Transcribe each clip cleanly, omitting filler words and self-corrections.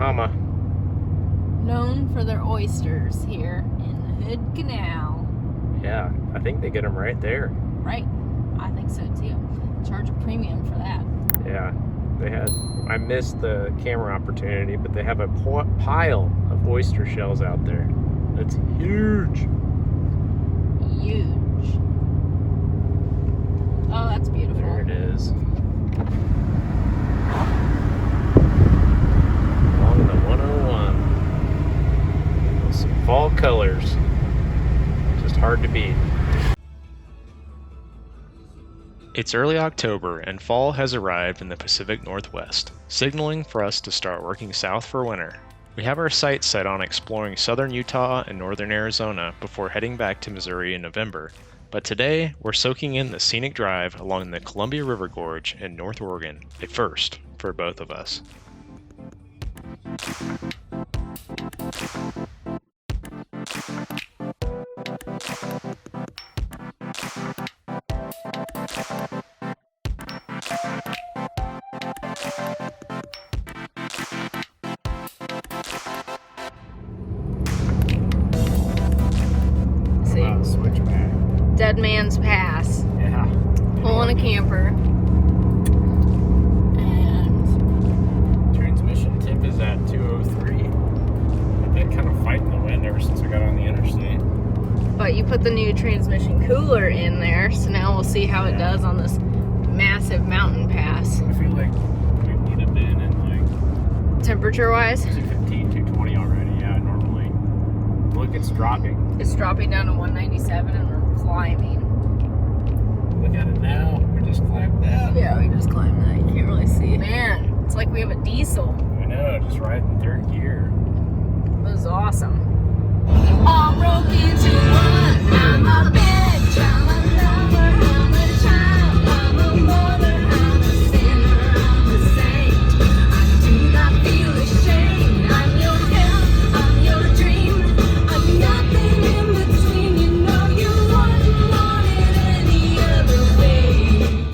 Bahama. Known for their oysters here in the Hood Canal. Yeah, I think they get them right there. Right, I think so too. Charge a premium for that. Yeah, I missed the camera opportunity, but they have a pile of oyster shells out there. That's huge. Huge. Oh, that's beautiful. There it is. Along the 101. Some fall colors. Just hard to beat. It's early October and fall has arrived in the Pacific Northwest, signaling for us to start working south for winter. We have our sights set on exploring southern Utah and northern Arizona before heading back to Missouri in November, but today we're soaking in the scenic drive along the Columbia River Gorge in North Oregon, a first for both of us. Switchback. Dead Man's Pass. Yeah. Pulling a camper. And Transmission tip is at 203. I've been kind of fighting the wind ever since I got on the interstate. but you put the new transmission cooler in there, so now we'll see how it does on this massive mountain pass. I feel like we would have been in like Temperature wise? 215, 220 already, yeah, normally. Look, it's dropping. It's dropping down to 197 and we're climbing. Look at it now. We just climbed that. Yeah, we just climbed that. You can't really see. Man, it's like we have a diesel. I know, just riding third gear. This is awesome. All broke into one. I'm a bitch. I'm a lover. I'm a child. I'm a mother. I'm a sinner. I'm a saint. I do not feel ashamed. I'm your help. I'm your dream. I'm nothing in between. You know you wouldn't want it any other way.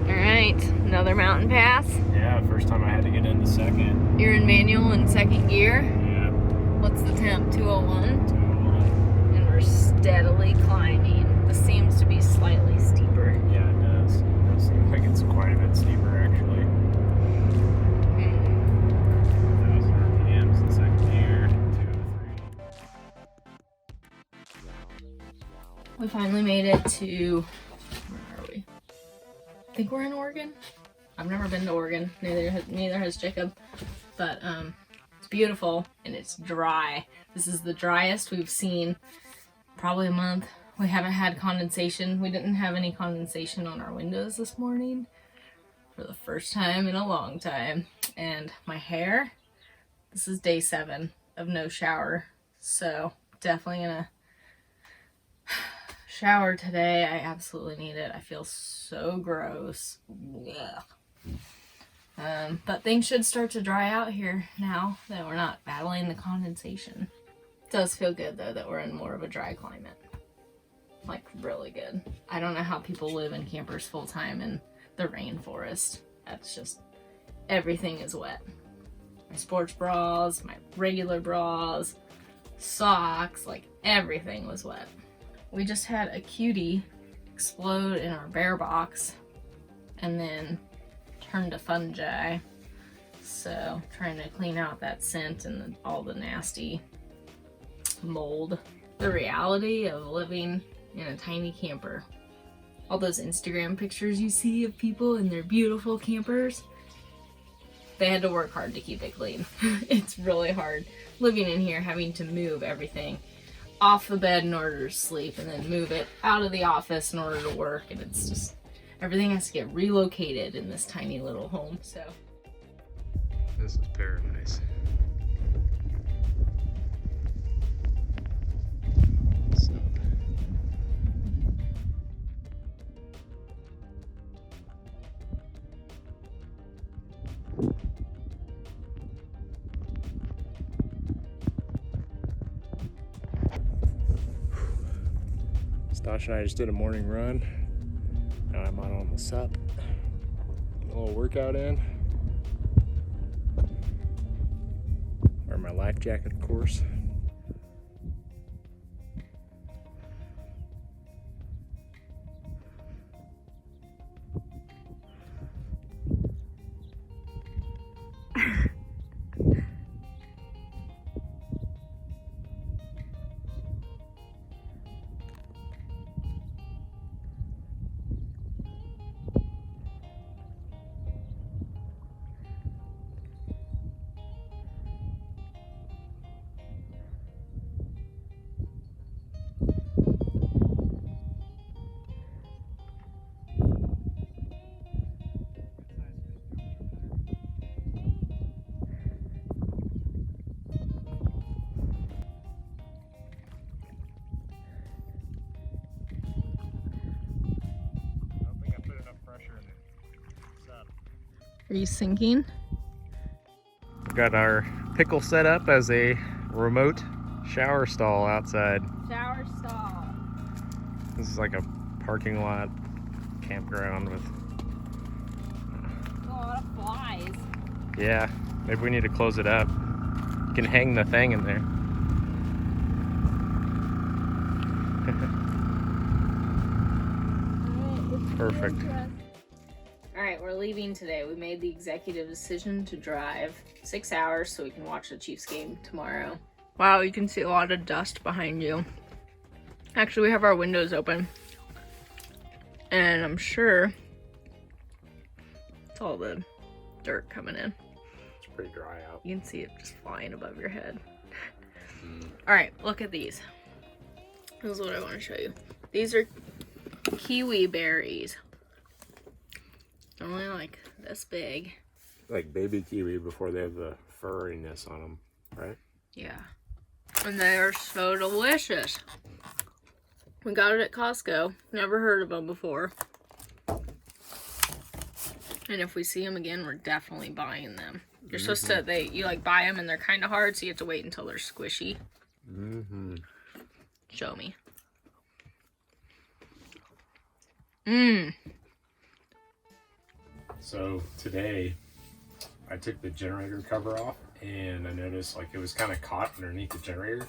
Alright, another mountain pass. Yeah, first time I had to get into second. You're in manual in second gear. Yeah. What's the temp? 201? 201. And we're steadily climbing. This seems to be slightly steeper. Yeah, it does. It seems like it's quite a bit steeper, actually. 1,000 RPMs in second gear. 203. We finally made it to, where are we? I think we're in Oregon. I've never been to Oregon. Neither has Jacob. But it's beautiful and it's dry. This is the driest we've seen probably a month. We haven't had condensation. We didn't have any condensation on our windows this morning for the first time in a long time. And my hair, this is day 7 of no shower. So definitely gonna shower today. I absolutely need it. I feel so gross. Ugh. But things should start to dry out here now that we're not battling the condensation. It does feel good though that we're in more of a dry climate. Like really good. I don't know how people live in campers full time in the rainforest. That's just, everything is wet. My sports bras, my regular bras, socks, like everything was wet. We just had a cutie explode in our bear box and then turned to fungi. So trying to clean out that scent and all the nasty mold. The reality of living in a tiny camper. All those Instagram pictures you see of people in their beautiful campers, they had to work hard to keep it clean. It's really hard living in here, having to move everything off the bed in order to sleep and then move it out of the office in order to work, and it's just, everything has to get relocated in this tiny little home. So This is paradise. So. Stasia and I just did a morning run. Now I'm out on the sup. A little workout in. Wear my life jacket, of course. Are you sinking? Got our pickle set up as a remote shower stall outside. Shower stall. This is like a parking lot campground with... A lot of flies. Yeah, maybe we need to close it up. You can hang the thing in there. Perfect. Alright, we're leaving today. We made the executive decision to drive 6 hours so we can watch the Chiefs game tomorrow. Wow, you can see a lot of dust behind you. Actually, we have our windows open. And I'm sure it's all the dirt coming in. It's pretty dry out. You can see it just flying above your head. Alright, look at these. This is what I want to show you. These are kiwi berries. They're only like this big. Like baby kiwi before they have the furriness on them, right? Yeah. And they are so delicious. We got it at Costco. Never heard of them before. And if we see them again, we're definitely buying them. You're supposed to, you like buy them and they're kind of hard, so you have to wait until they're squishy. Show me. So today I took the generator cover off and I noticed like it was kind of caught underneath the generator,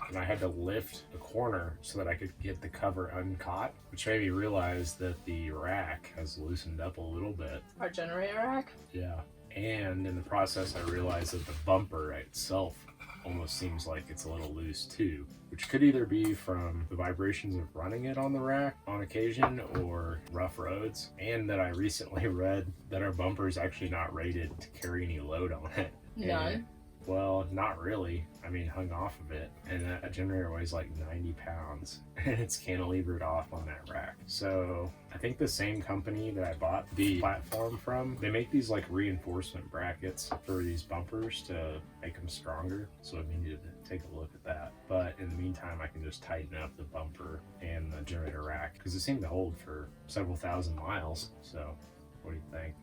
and I had to lift the corner so that I could get the cover uncaught, which made me realize that the rack has loosened up a little bit. Our generator rack? Yeah. And in the process I realized that the bumper itself almost seems like it's a little loose too, which could either be from the vibrations of running it on the rack on occasion or rough roads, and that I recently read that our bumper is actually not rated to carry any load on it. None? Well, not really. I mean, hung off of it, and that generator weighs like 90 pounds, and it's cantilevered off on that rack. So I think the same company that I bought the platform from, they make these like reinforcement brackets for these bumpers to make them stronger. So I needed to take a look at that. But in the meantime, I can just tighten up the bumper and the generator rack because it seemed to hold for several thousand miles. So what do you think?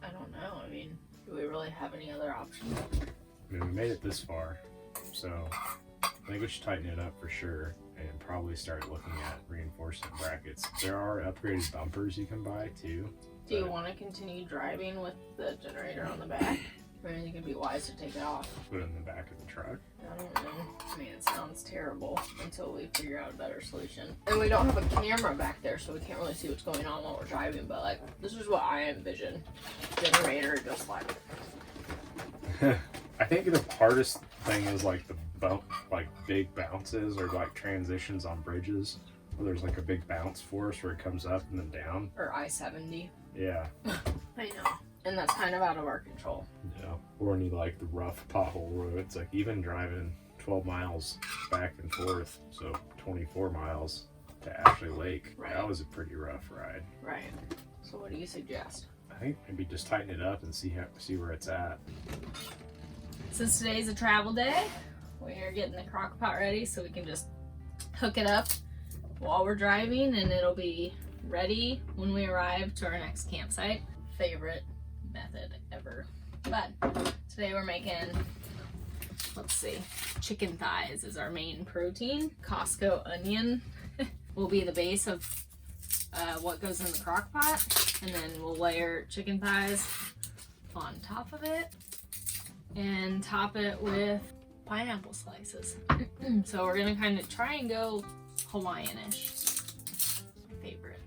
I don't know. I mean, do we really have any other options? I mean, we made it this far, so I think we should tighten it up for sure and probably start looking at reinforcement brackets. There are upgraded bumpers you can buy too. Do you want to continue driving with the generator on the back? Or do you think it'd be wise to take it off? Put it in the back of the truck. I don't know. I mean, it sounds terrible until we figure out a better solution. And we don't have a camera back there, so we can't really see what's going on while we're driving, but like, this is what I envision. Generator just like... I think the hardest thing is like the like big bounces or like transitions on bridges where there's like a big bounce force where it comes up and then down. Or I-70. Yeah. I know. And that's kind of out of our control. Yeah. Or any like the rough pothole roads, like even driving 12 miles back and forth, so 24 miles to Ashley Lake. Right. That was a pretty rough ride. Right. So what do you suggest? I think maybe just tighten it up and see where it's at. Since today's a travel day, we are getting the crock pot ready so we can just hook it up while we're driving and it'll be ready when we arrive to our next campsite. Favorite method ever. But today we're making, let's see, chicken thighs is our main protein. Costco onion will be the base of what goes in the crock pot, and then we'll layer chicken thighs on top of it. and top it with pineapple slices. So we're gonna kind of try and go Hawaiian-ish. My favorite.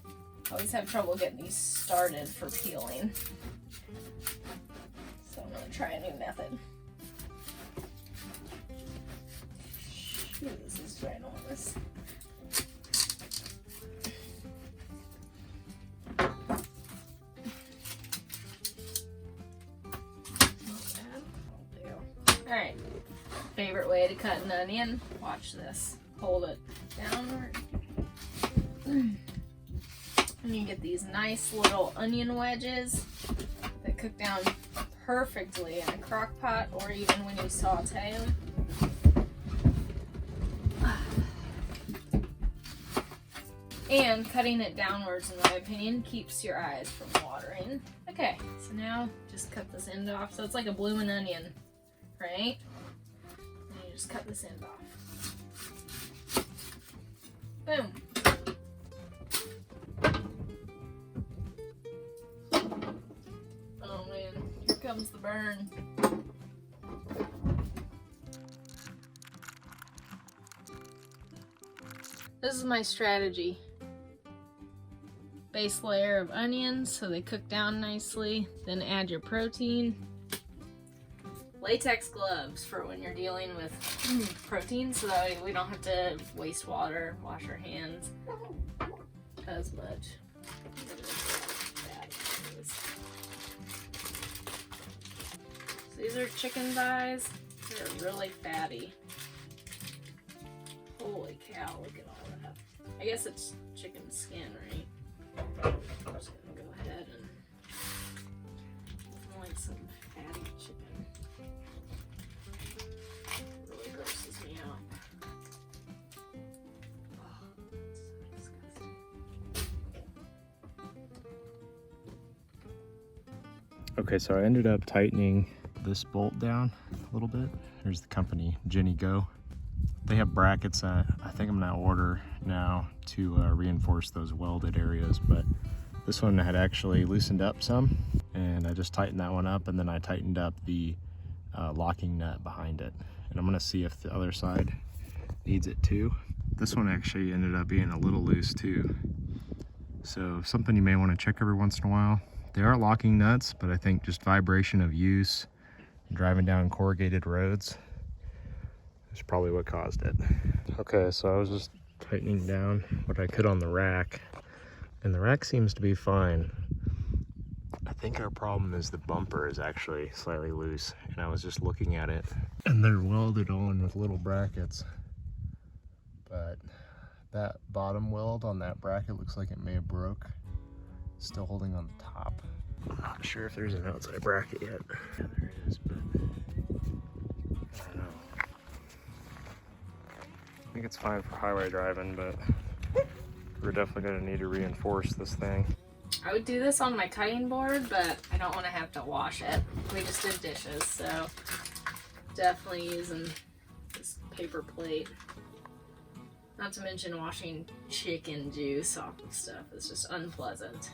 I always have trouble getting these started for peeling. So I'm gonna try a new method. Ooh, this is ginormous. Alright, favorite way to cut an onion. Watch this. Hold it downward. And you get these nice little onion wedges that cook down perfectly in a crock pot or even when you saute them. And cutting it downwards, in my opinion, keeps your eyes from watering. Okay, so now just cut this end off. So it's like a bloomin' onion, right? And you just cut this end off. Boom. Oh man, here comes the burn. This is my strategy. Base layer of onions so they cook down nicely, then add your protein. Latex gloves for when you're dealing with protein so that way we don't have to waste water, wash our hands as much. So these are chicken thighs. They're really fatty. Holy cow, look at all that. I guess it's chicken skin, right? I'm just gonna go ahead and like some fatty chicken. It really grosses me out. Oh, it's so disgusting. Okay, so I ended up tightening this bolt down a little bit. Here's the company, Jenny Go. They have brackets that I think I'm gonna order now to reinforce those welded areas, but this one had actually loosened up some, and I just tightened that one up, and then I tightened up the locking nut behind it. And I'm gonna see if the other side needs it too. This one actually ended up being a little loose too. So something you may wanna check every once in a while. They are locking nuts, but I think just vibration of use, driving down corrugated roads, is probably what caused it. Okay, so I was just tightening down what I could on the rack, and the rack seems to be fine. I think our problem is the bumper is actually slightly loose, and I was just looking at it, and they're welded on with little brackets. But that bottom weld on that bracket looks like it may have broke. It's still holding on the top. I'm not sure if there's an outside bracket yet. Yeah, there it is, but I don't know. I think it's fine for highway driving, but we're definitely going to need to reinforce this thing. I would do this on my cutting board, but I don't want to have to wash it. We just did dishes, so definitely using this paper plate. Not to mention washing chicken juice off of stuff is just unpleasant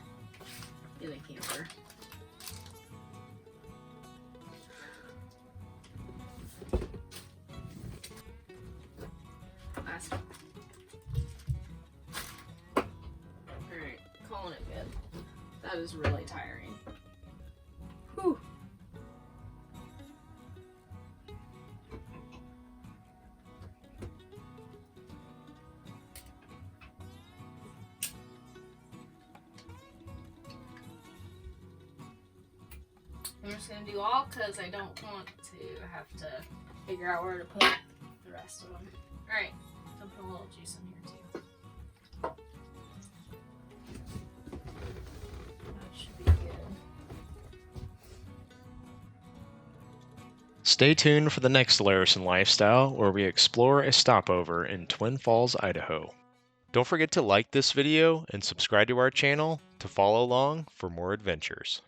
in a camper. Last one. Alright, calling it good. That is really tiring. Whew. I'm just going to do all because I don't want to have to figure out where to put the rest of them. Alright, I'll put a little juice in here too. That should be good. Stay tuned for the next Larison Lifestyle, where we explore a stopover in Twin Falls, Idaho. Don't forget to like this video and subscribe to our channel to follow along for more adventures.